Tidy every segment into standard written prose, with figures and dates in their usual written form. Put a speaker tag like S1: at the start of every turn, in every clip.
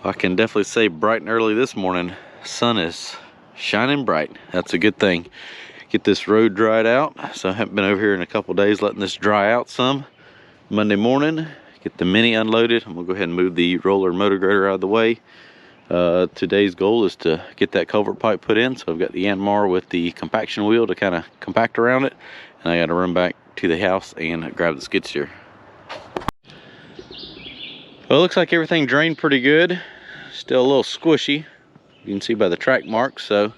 S1: I can definitely say bright and early this morning, sun is shining bright. That's a good thing. Get this road dried out. So I haven't been over here in a couple days, letting this dry out some. Monday morning, get the Mini unloaded. I'm gonna go ahead and move the roller motor grader out of the way. Today's goal is to get that culvert pipe put in. So I've got the Yanmar with the compaction wheel to kind of compact around it. And I gotta run back to the house and grab the skid steer. Well, it looks like everything drained pretty good. Still a little squishy. You can see by the track marks. So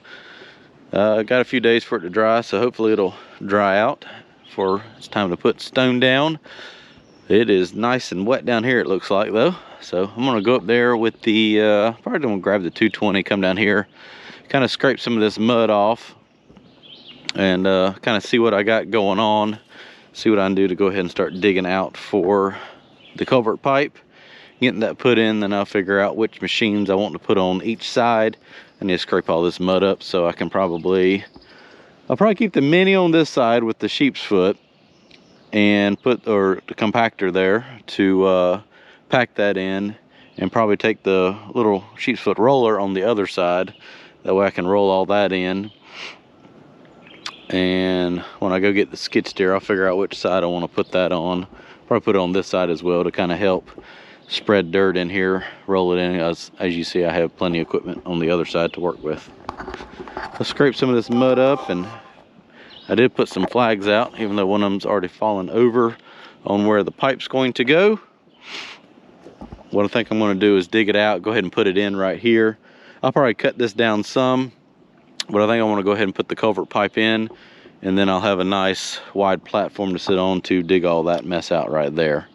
S1: got a few days for it to dry. So hopefully it'll dry out before it's time to put stone down. It is nice and wet down here, it looks like, though. So I'm gonna go up there with the, probably gonna grab the 220, come down here, kind of scrape some of this mud off and kind of see what I got going on. See what I can do to go ahead and start digging out for the culvert pipe. Getting that put in, then I'll figure out which machines I want to put on each side. I need to scrape all this mud up so I can I'll probably keep the Mini on this side with the sheep's foot and put, or the compactor there to pack that in, and probably take the little sheep's foot roller on the other side. That way I can roll all that in. And when I go get the skid steer, I'll figure out which side I want to put that on. Probably put it on this side as well to kind of help spread dirt in here, roll it in. As you see, I have plenty of equipment on the other side to work with. Let's scrape some of this mud up, and I did put some flags out, even though one of them's already fallen over on where the pipe's going to go. What I think I'm going to do is dig it out, go ahead and put it in right here. I'll probably cut this down some, but I think I want to go ahead and put the culvert pipe in, and then I'll have a nice wide platform to sit on to dig all that mess out right there.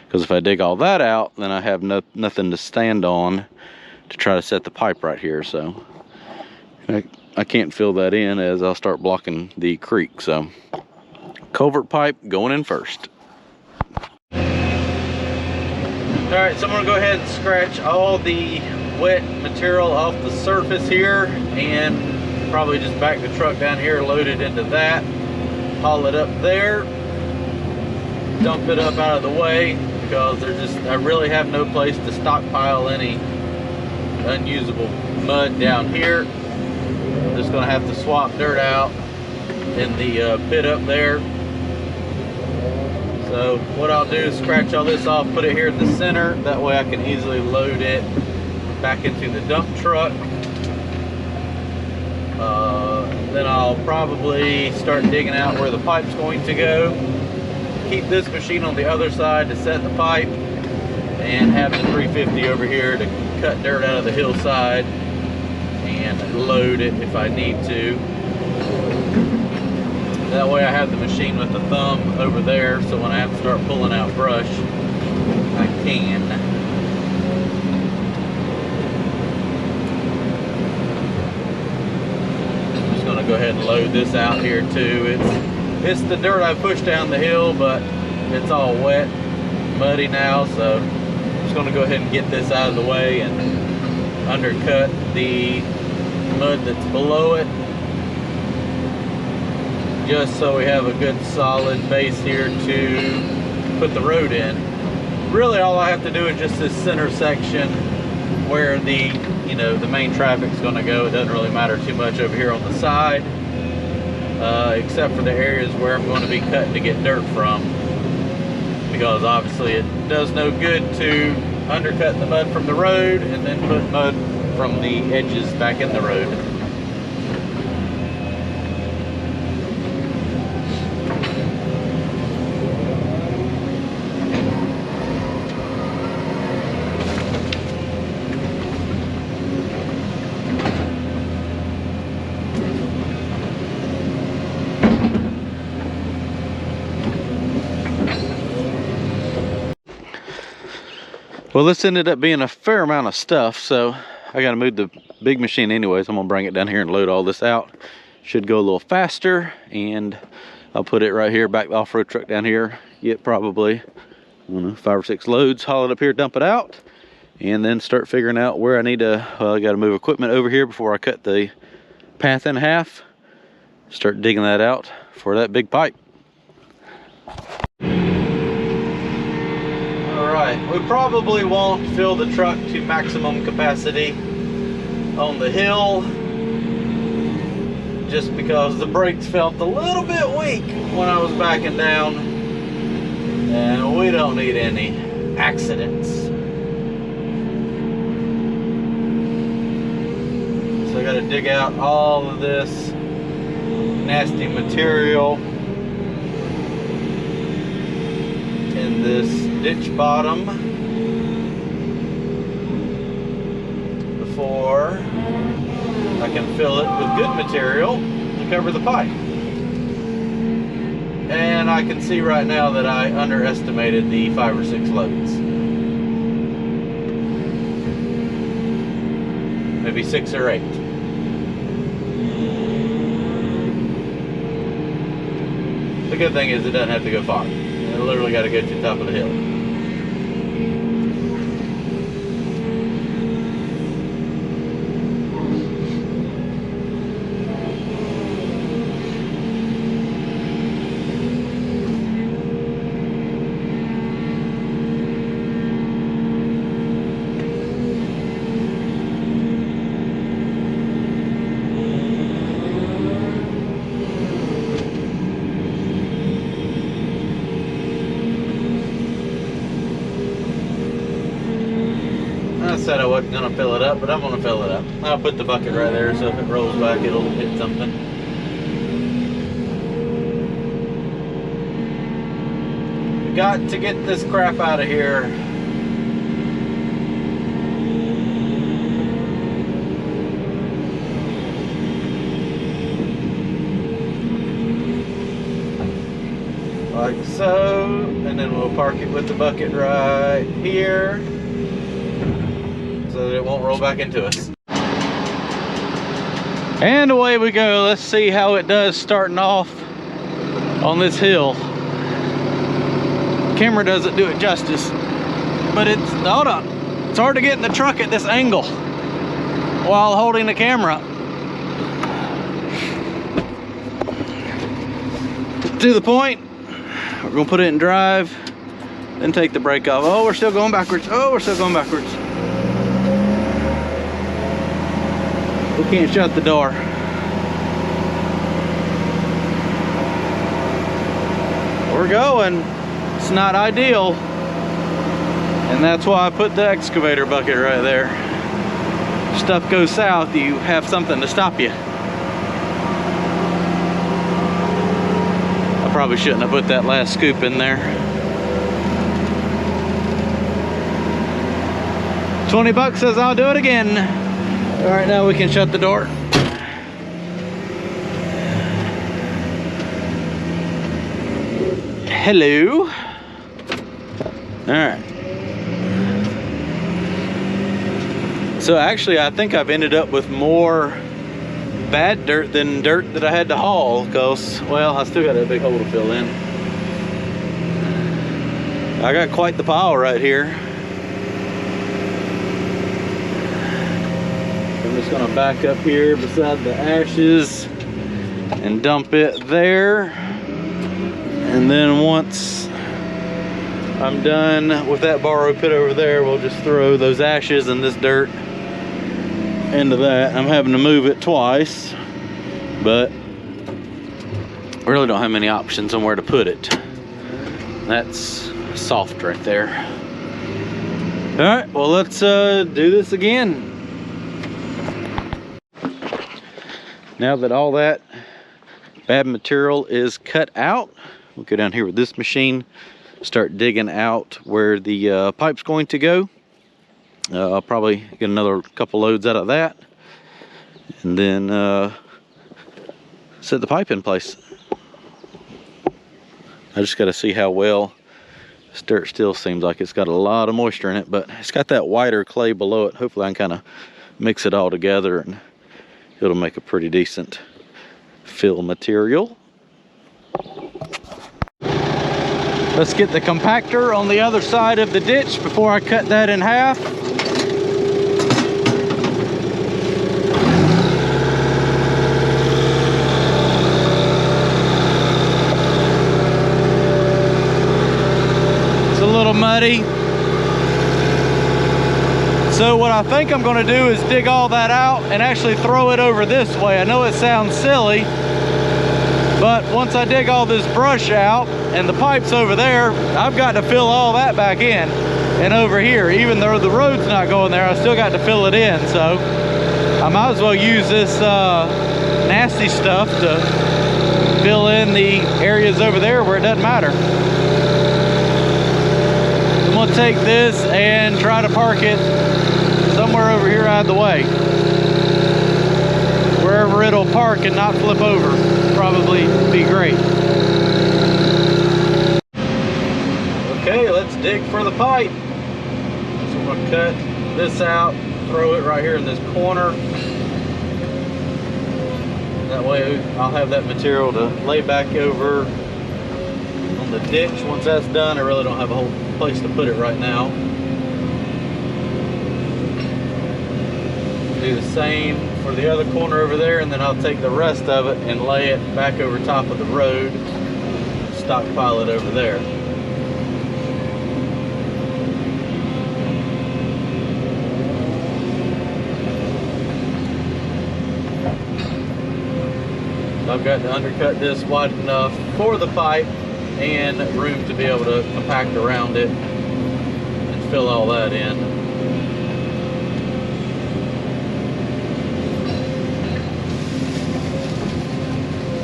S1: Because if I dig all that out, then I have nothing to stand on to try to set the pipe right here. So I can't fill that in, as I'll start blocking the creek. So culvert pipe going in first. All right, so I'm gonna go ahead and scratch all the wet material off the surface here, and probably just back the truck down here, load it into that, haul it up there, dump it up out of the way, because I really have no place to stockpile any unusable mud down here. I'm just gonna have to swap dirt out in the pit up there. So what I'll do is scratch all this off, put it here in the center. That way I can easily load it back into the dump truck. Then I'll probably start digging out where the pipe's going to go. Keep this machine on the other side to set the pipe, and have the 350 over here to cut dirt out of the hillside and load it if I need to. That way I have the machine with the thumb over there, so when I have to start pulling out brush, I can. I'm just gonna go ahead and load this out here too. It's the dirt I pushed down the hill, but it's all wet, muddy now, so I'm just gonna go ahead and get this out of the way and undercut the mud that's below it, just so we have a good solid base here to put the road in. Really all I have to do is just this center section where the main traffic's gonna go. It doesn't really matter too much over here on the side. Except for the areas where I'm going to be cutting to get dirt from, because obviously it does no good to undercut the mud from the road and then put mud from the edges back in the road. Well, this ended up being a fair amount of stuff, so I gotta move the big machine anyways. I'm gonna bring it down here and load all this out. Should go a little faster, and I'll put it right here, back the off-road truck down here, get probably, I don't know, 5 or 6 loads, haul it up here, dump it out, and then start figuring out where I need to, I gotta move equipment over here before I cut the path in half. Start digging that out for that big pipe. All right. We probably won't fill the truck to maximum capacity on the hill, just because the brakes felt a little bit weak when I was backing down, and we don't need any accidents. So I got to dig out all of this nasty material in this ditch bottom before I can fill it with good material to cover the pipe. And I can see right now that I underestimated the 5 or 6 loads. Maybe 6 or 8. The good thing is it doesn't have to go far. It literally got to go to the top of the hill. I said I wasn't going to fill it up, but I'm going to fill it up. I'll put the bucket right there, so if it rolls back, it'll hit something. We got to get this crap out of here. Like so, and then we'll park it with the bucket right here, so that it won't roll back into us. And away we go. Let's see how it does starting off on this hill. Camera doesn't do it justice, but it's, hold on, it's hard to get in the truck at this angle while holding the camera. To the point, we're gonna put it in drive, then take the brake off. Oh, we're still going backwards. Oh, we're still going backwards. We can't shut the door. We're going. It's not ideal. And that's why I put the excavator bucket right there. If stuff goes south, you have something to stop you. I probably shouldn't have put that last scoop in there. 20 bucks says I'll do it again. All right, now we can shut the door. Hello. All right. So actually, I think I've ended up with more bad dirt than dirt that I had to haul, because, well, I still got a big hole to fill in. I got quite the pile right here. I'm just gonna back up here beside the ashes and dump it there. And then once I'm done with that borrow pit over there, we'll just throw those ashes and this dirt into that. I'm having to move it twice, but I really don't have many options on where to put it. That's soft right there. All right, well, let's do this again. Now that all that bad material is cut out, we'll go down here with this machine, start digging out where the pipe's going to go. I'll probably get another couple loads out of that, and then set the pipe in place. I just got to see how well this dirt still seems like it's got a lot of moisture in it, but it's got that whiter clay below it. Hopefully I can kind of mix it all together and it'll make a pretty decent fill material. Let's get the compactor on the other side of the ditch before I cut that in half. It's a little muddy. So what I think I'm going to do is dig all that out and actually throw it over this way. I know it sounds silly, but once I dig all this brush out and the pipes over there, I've got to fill all that back in. And over here, even though the road's not going there, I still got to fill it in. So I might as well use this nasty stuff to fill in the areas over there where it doesn't matter. I'm gonna take this and try to park it somewhere over here out of the way. Wherever it'll park and not flip over, probably be great. Okay, let's dig for the pipe. So I'm gonna cut this out, throw it right here in this corner. That way I'll have that material to lay back over on the ditch. Once that's done, I really don't have a whole place to put it right now. Do the same for the other corner over there, and then I'll take the rest of it and lay it back over top of the road, stockpile it over there. I've got to undercut this wide enough for the pipe and room to be able to compact around it and fill all that in.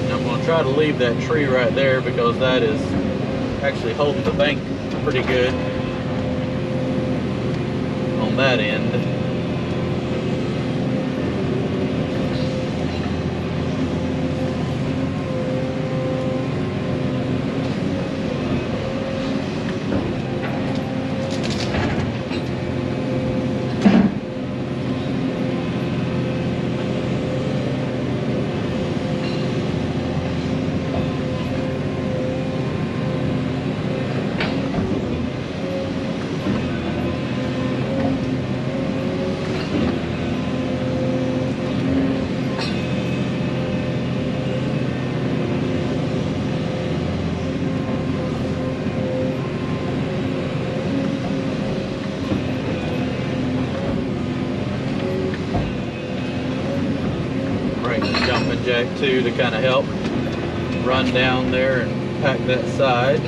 S1: And I'm going to try to leave that tree right there because that is actually holding the bank pretty good on that end. Jumping jack too to kind of help run down there and pack that side.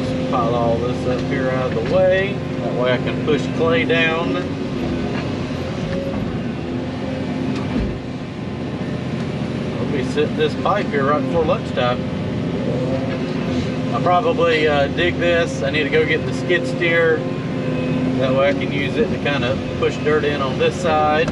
S1: Just pile all this up here out of the way. That way I can push clay down. I'll be sitting this pipe here right before lunchtime. I'll probably dig this. I need to go get the skid steer. That way I can use it to kind of push dirt in on this side.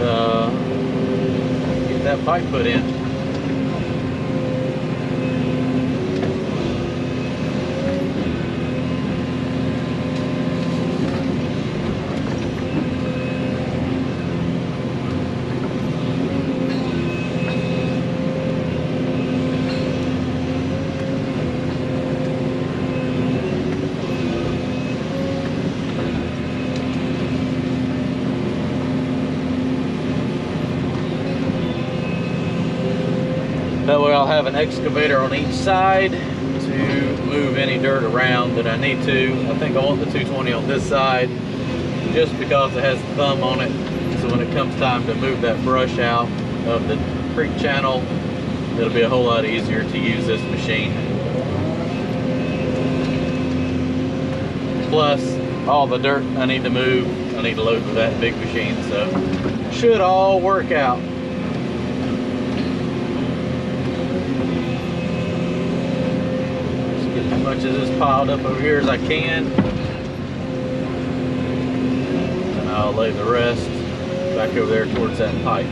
S1: And get that pipe put in. That way I'll have an excavator on each side to move any dirt around that I need to. I think I want the 220 on this side just because it has the thumb on it. So when it comes time to move that brush out of the creek channel, it'll be a whole lot easier to use this machine. Plus, all the dirt I need to move, I need to load with that big machine. So should all work out. As much of this piled up over here as I can, and I'll lay the rest back over there towards that pipe.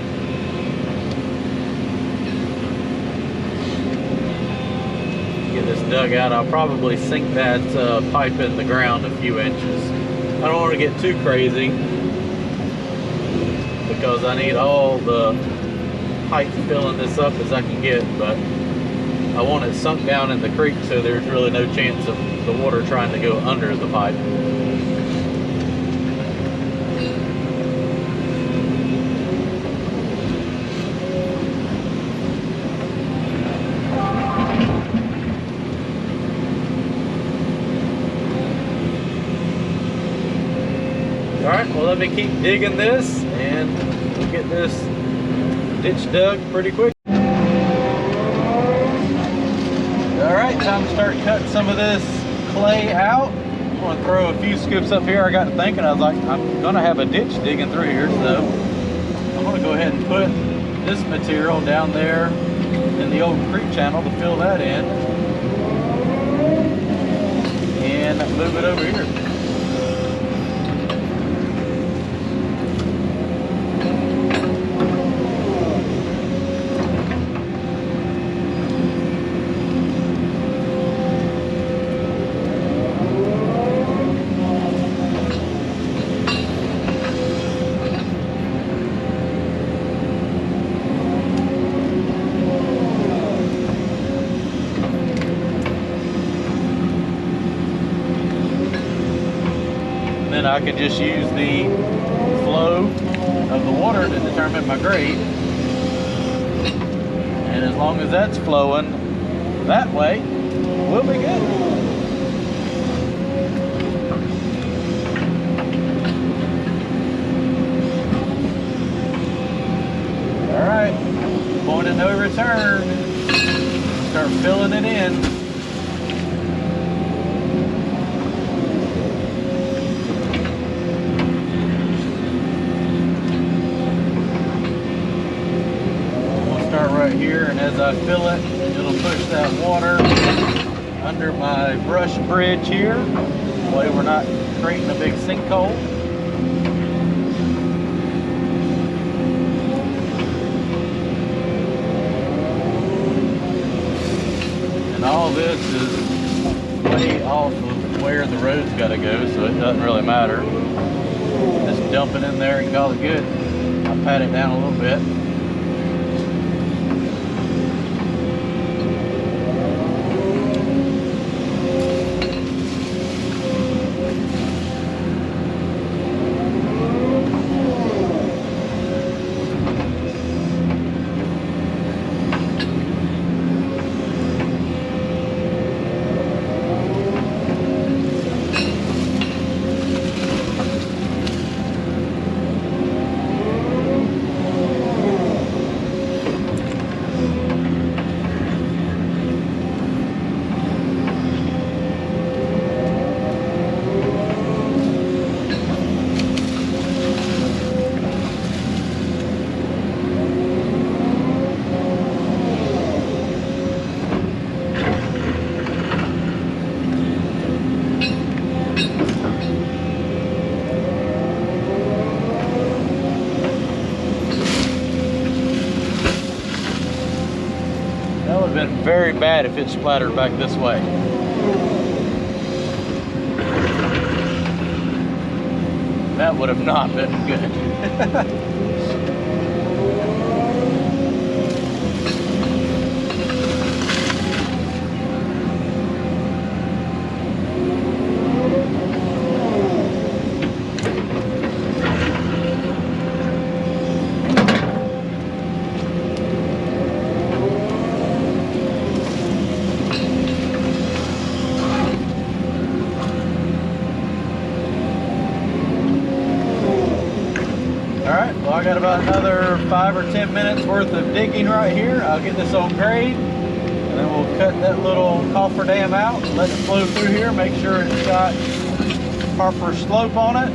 S1: Get this dug out. I'll probably sink that pipe in the ground a few inches. I don't want to get too crazy because I need all the tight filling this up as I can get, but I want it sunk down in the creek so there's really no chance of the water trying to go under the pipe. Alright, well, let me keep digging this and we'll get this ditch dug pretty quick. Alright, time to start cutting some of this clay out. I'm going to throw a few scoops up here. I got to thinking, I was like, I'm going to have a ditch digging through here, so I'm going to go ahead and put this material down there in the old creek channel to fill that in and move it over here. Then I can just use the flow of the water to determine my grade. And as long as that's flowing that way, we'll be good. All right, point of no return. Start filling it in. Right here, and as I fill it, it'll push that water under my brush bridge here. That way we're not creating a big sinkhole. And all this is way off of where the road's got to go, so it doesn't really matter. Just dump it in there and call it good. I'll pat it down a little bit. Been very bad if it splattered back this way. That would have not been good. I got about another 5 or 10 minutes worth of digging right here. I'll get this on grade, and then we'll cut that little cofferdam out, let it flow through here, make sure it's got proper slope on it,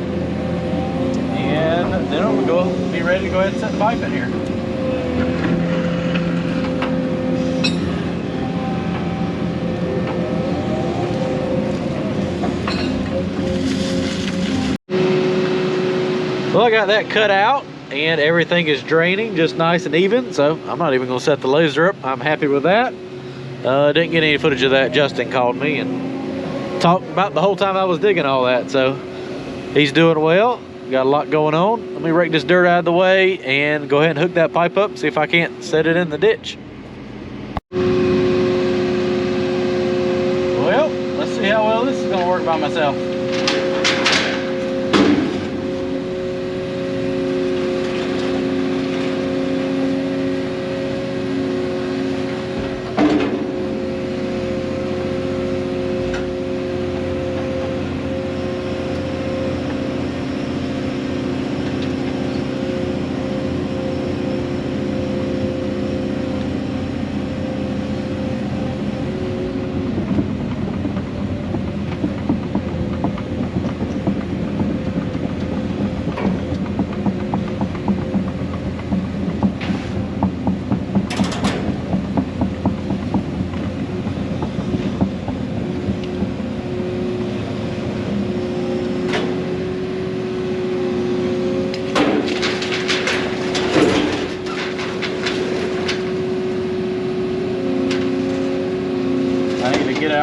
S1: and then we'll be ready to go ahead and set the pipe in here. Well, I got that cut out and everything is draining just nice and even, so I'm not even going to set the laser up. I'm happy with that. Didn't get any footage of that. Justin called me and talked about the whole time I was digging all that, so he's doing well. got a lot going on. Let me rake this dirt out of the way and go ahead and hook that pipe up, see if I can't set it in the ditch. Well, let's see how well this is gonna work by myself.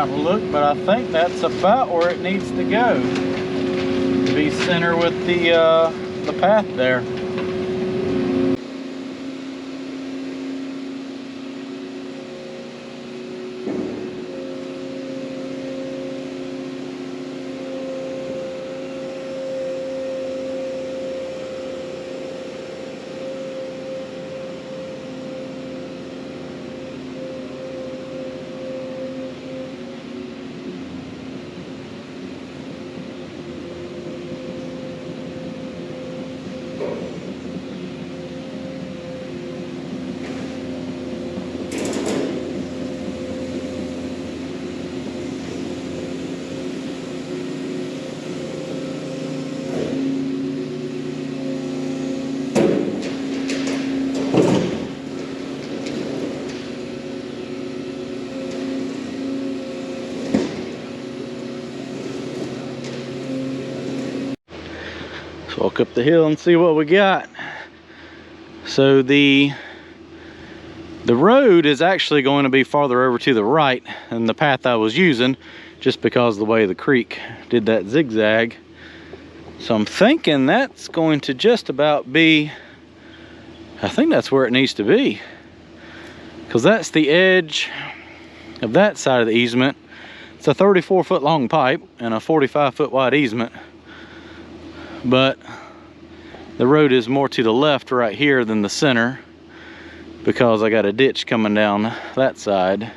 S1: Look, but I think that's about where it needs to go to be center with the path there. Walk up the hill and see what we got. So the road is actually going to be farther over to the right than the path I was using, just because of the way the creek did that zigzag. So I'm thinking that's going to just about be, I think that's where it needs to be, because that's the edge of that side of the easement. It's a 34-foot long pipe and a 45-foot wide easement. But the road is more to the left right here than the center, because I got a ditch coming down that side.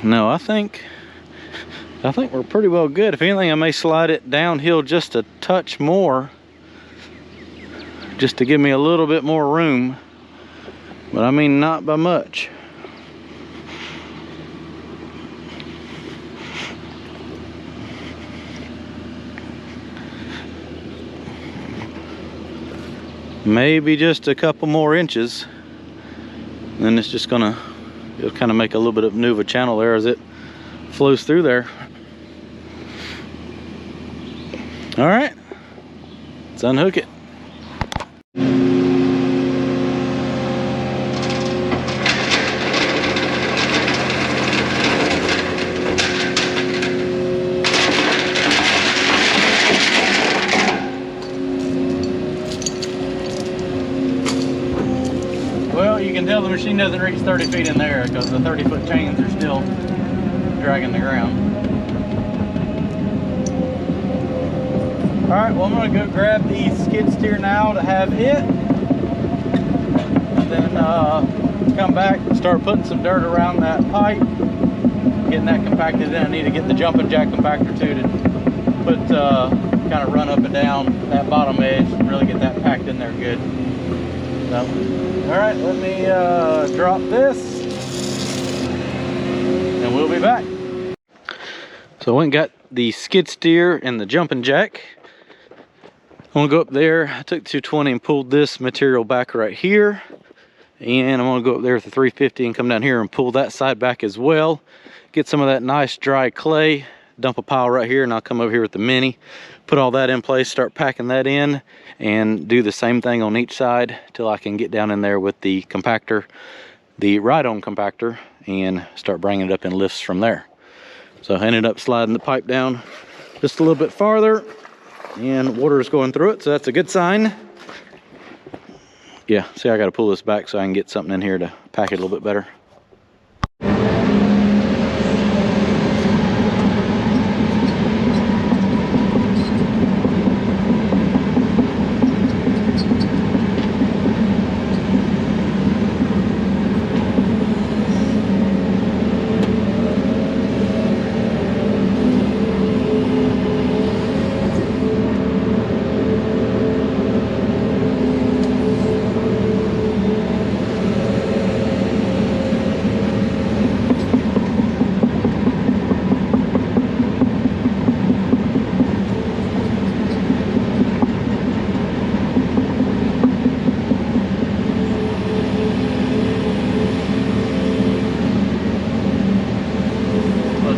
S1: No, I think we're pretty well good. If anything, I may slide it downhill just a touch more, just to give me a little bit more room, but I mean not by much. Maybe just a couple more inches, then it's just gonna, it'll kind of make a little bit of new of a channel there as it flows through there. All right, let's unhook it. You can tell the machine doesn't reach 30 feet in there because the 30-foot chains are still dragging the ground. All right, well, I'm gonna go grab the skid steer now to have it, and then come back and start putting some dirt around that pipe, getting that compacted in. I need to get the jumping jack compactor too to put, kind of run up and down that bottom edge and really get that packed in there good. So, all right, let me drop this and we'll be back. So I went and got the skid steer and the jumping jack. I'm gonna go up there. I took the 220 and pulled this material back right here. And I'm gonna go up there with the 350 and come down here and pull that side back as well. Get some of that nice dry clay, dump a pile right here, and I'll come over here with the mini, put all that in place, start packing that in, and do the same thing on each side till I can get down in there with the compactor, the ride-on compactor, and start bringing it up in lifts from there. So I ended up sliding the pipe down just a little bit farther, and water is going through it, so that's a good sign. Yeah, see, I got to pull this back so I can get something in here to pack it a little bit better.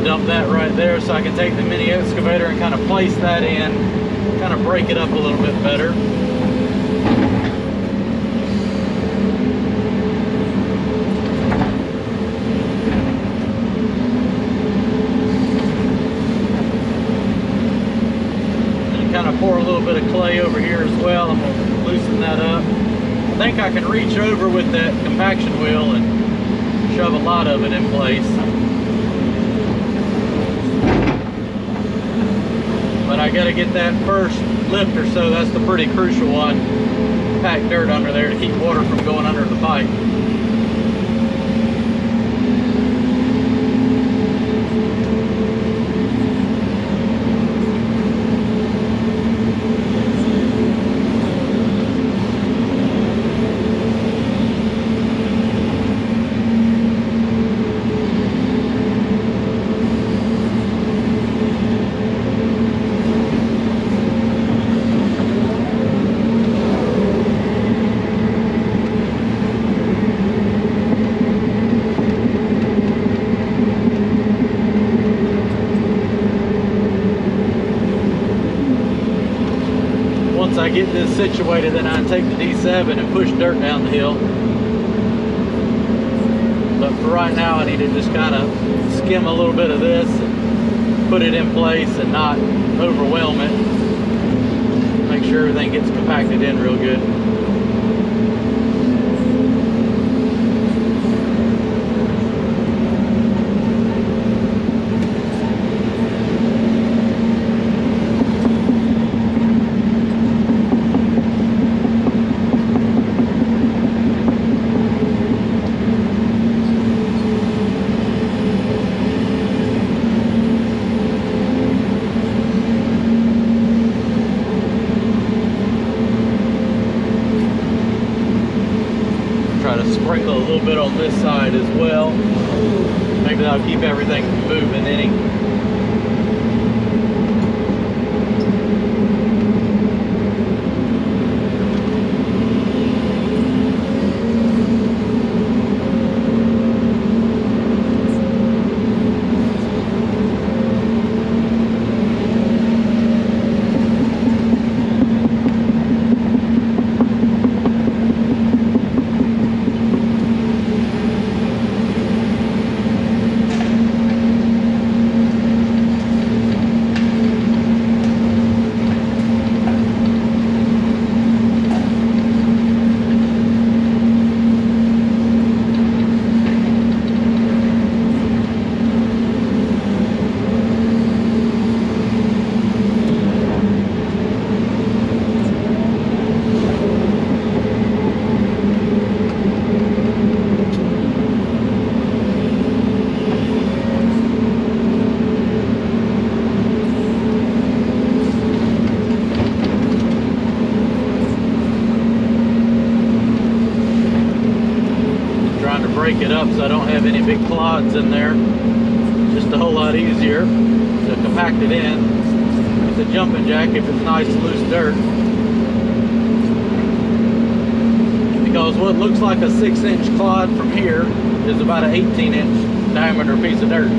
S1: Dump that right there so I can take the mini excavator and kind of place that in, kind of break it up a little bit better. And kind of pour a little bit of clay over here as well. I'm going to loosen that up. I think I can reach over with that compaction wheel and shove a lot of it in place. But I got to get that first lift or so, that's the pretty crucial one. Pack dirt under there to keep water from going under the pipe. Once I get this situated, then I take the D7 and push dirt down the hill. But for right now, I need to just kind of skim a little bit of this and put it in place and not overwhelm it. Make sure everything gets compacted in real good. Try to sprinkle a little bit on this side as well. Maybe that'll keep everything from moving any. Break it up so I don't have any big clods in there. Just a whole lot easier to compact it in with a jumping jack if it's nice loose dirt. Because what looks like a 6-inch clod from here is about an 18-inch diameter piece of dirt.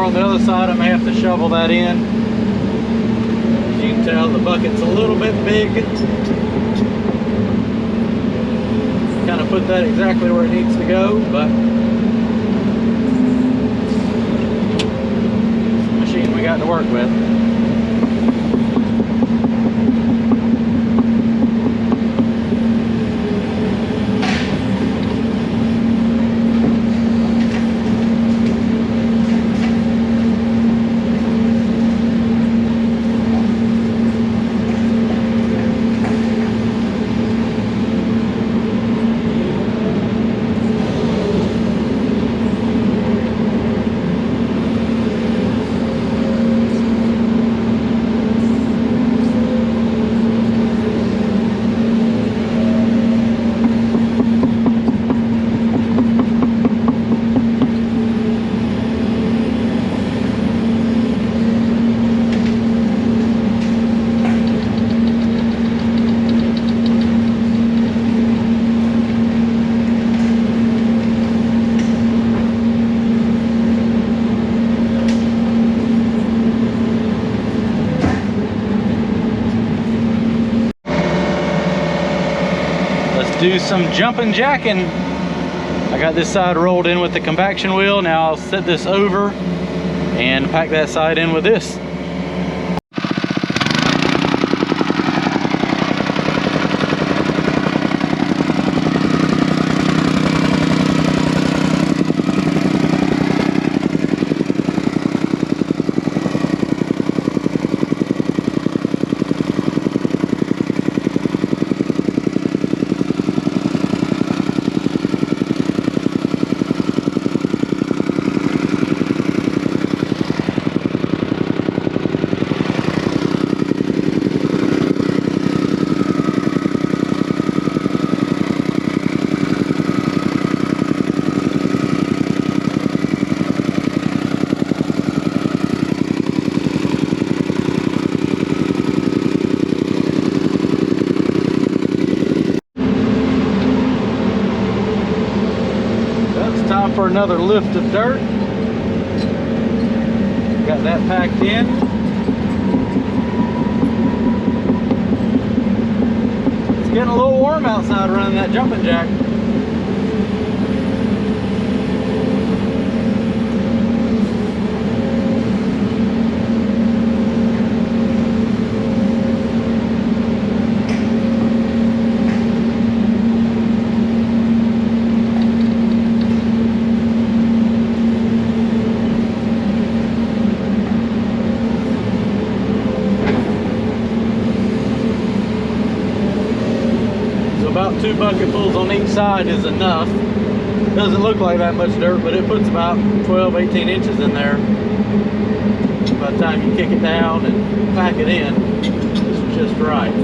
S1: on the other side. I may have to shovel that in. As you can tell, the bucket's a little bit big. Kind of put that exactly where it needs to go, but it's the machine we got to work with. Do some jumping jacking. I got this side rolled in with the compaction wheel. Now I'll set this over and pack that side in with this. For another lift of dirt. Got that packed in. It's getting a little warm outside running that jumping jack. About 2 bucketfuls on each side is enough. Doesn't look like that much dirt, but it puts about 12-18 inches in there. By the time you kick it down and pack it in, it's just right.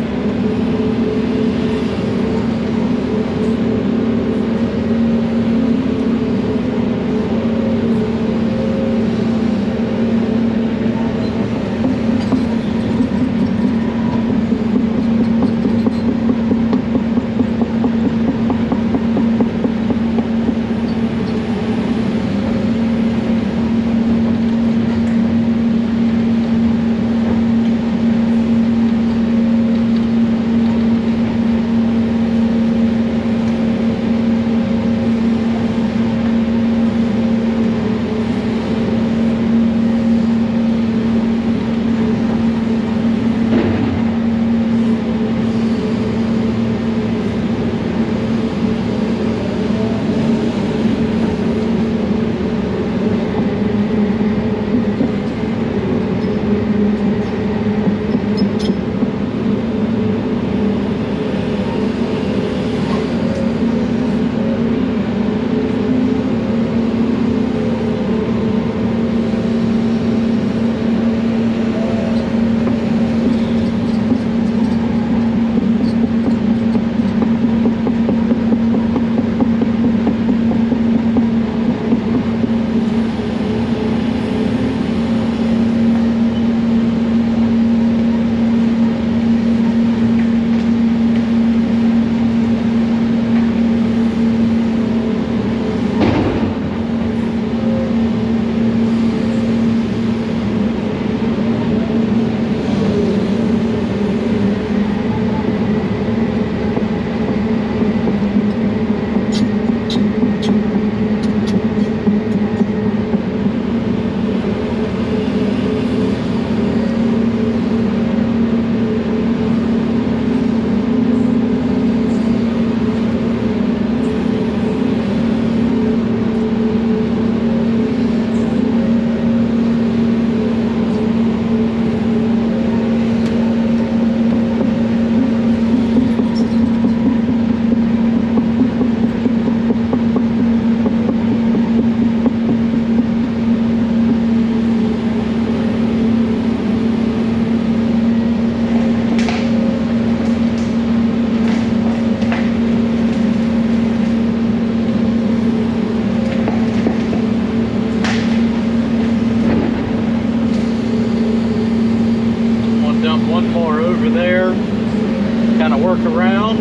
S1: kind of work around.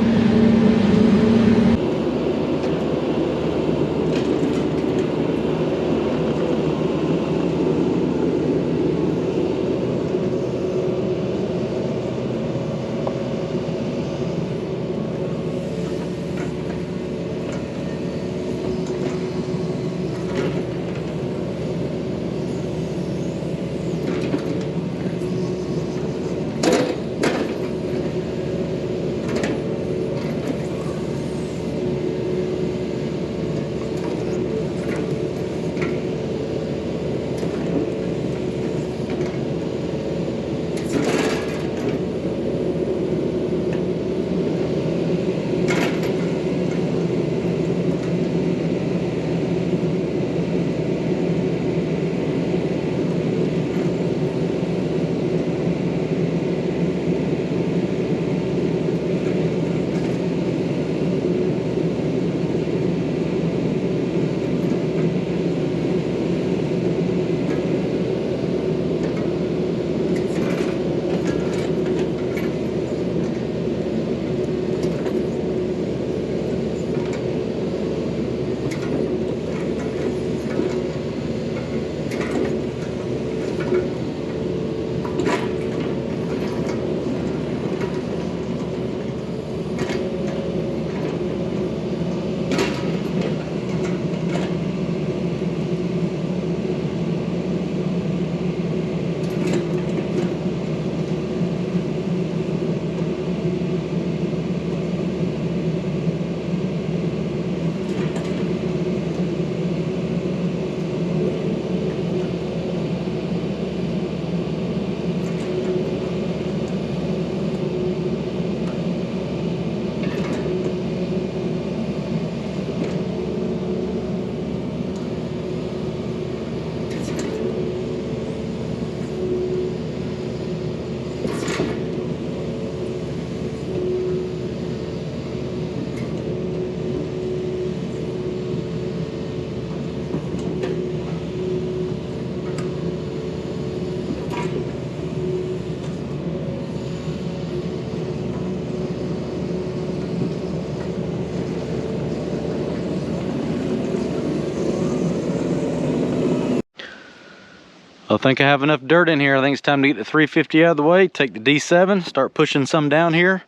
S1: I think I have enough dirt in here. I think it's time to get the 350 out of the way, take the D7, start pushing some down here,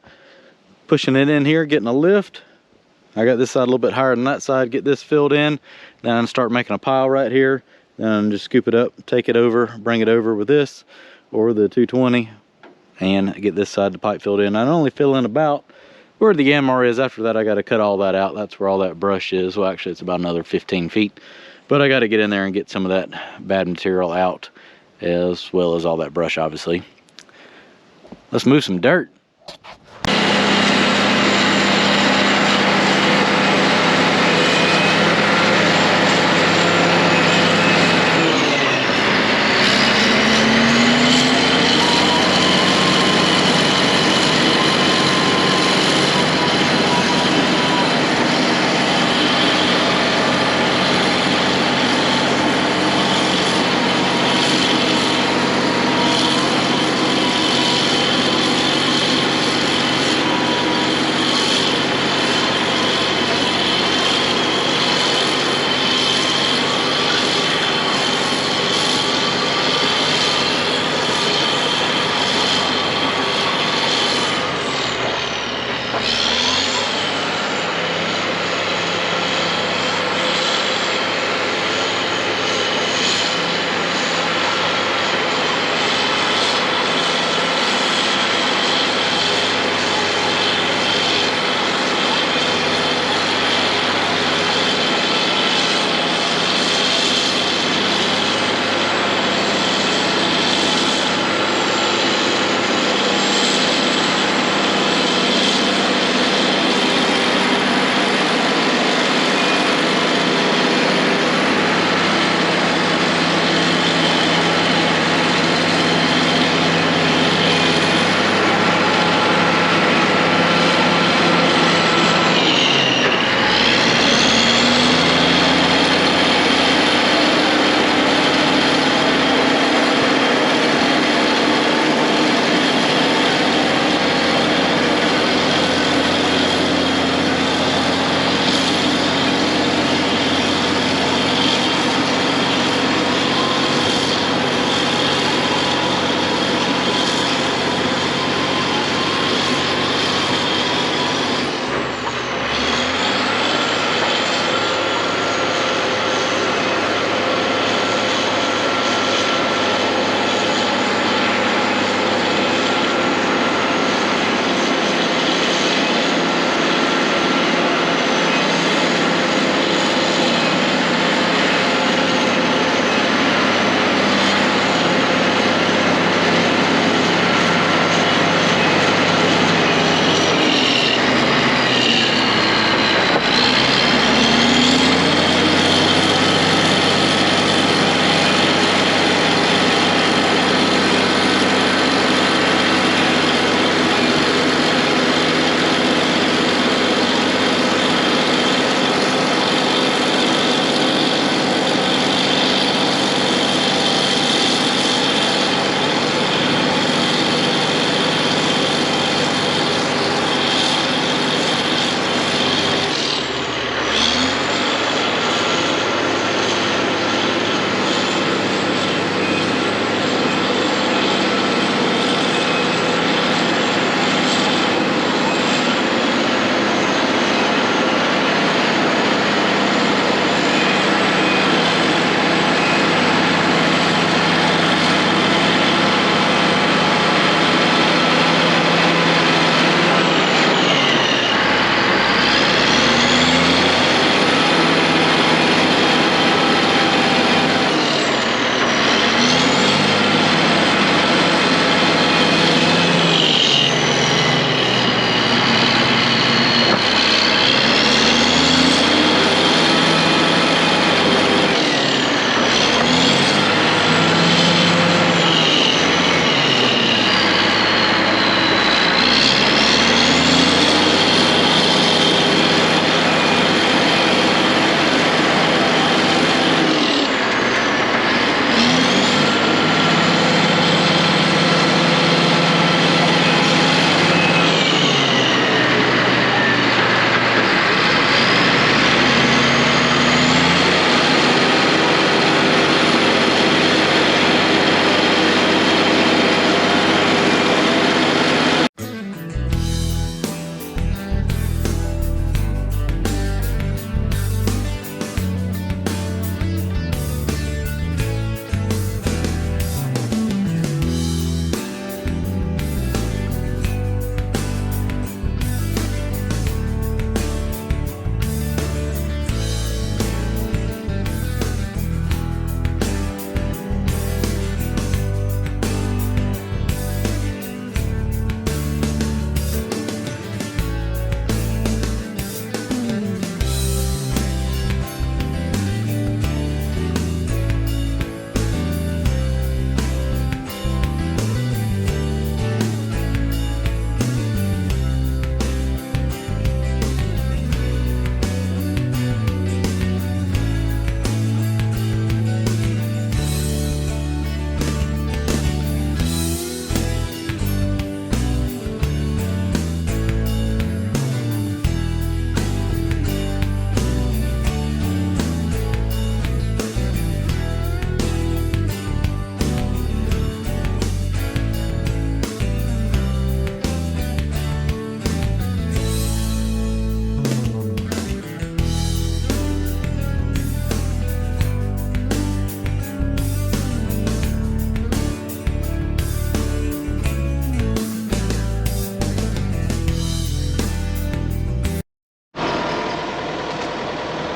S1: pushing it in here, getting a lift. I got this side a little bit higher than that side, get this filled in, then start making a pile right here, then just scoop it up, take it over, bring it over with this or the 220 and get this side of the pipe filled in. I only fill in about where the MR is. After that I got to cut all that out. That's where all that brush is. Well, actually it's about another 15 feet, but I got to get in there and get some of that bad material out, as well as all that brush, obviously. Let's move some dirt.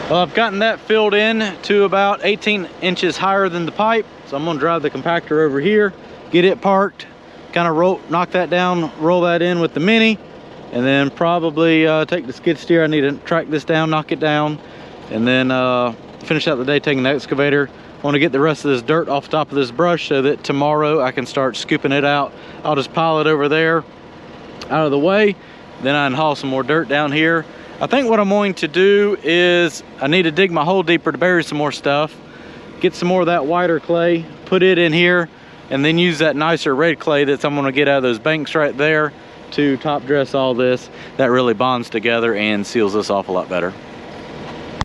S1: Well, I've gotten that filled in to about 18 inches higher than the pipe. So I'm gonna drive the compactor over here, get it parked, kind of knock that down, roll that in with the Mini, and then probably take the skid steer. I need to track this down, knock it down, and then finish out the day taking the excavator. I want to get the rest of this dirt off the top of this brush so that tomorrow I can start scooping it out. I'll just pile it over there out of the way. Then I can haul some more dirt down here. I think what I'm going to do is I need to dig my hole deeper to bury some more stuff, get some more of that whiter clay, put it in here, and then use that nicer red clay that I'm gonna get out of those banks right there to top dress all this. That really bonds together and seals this off a lot better.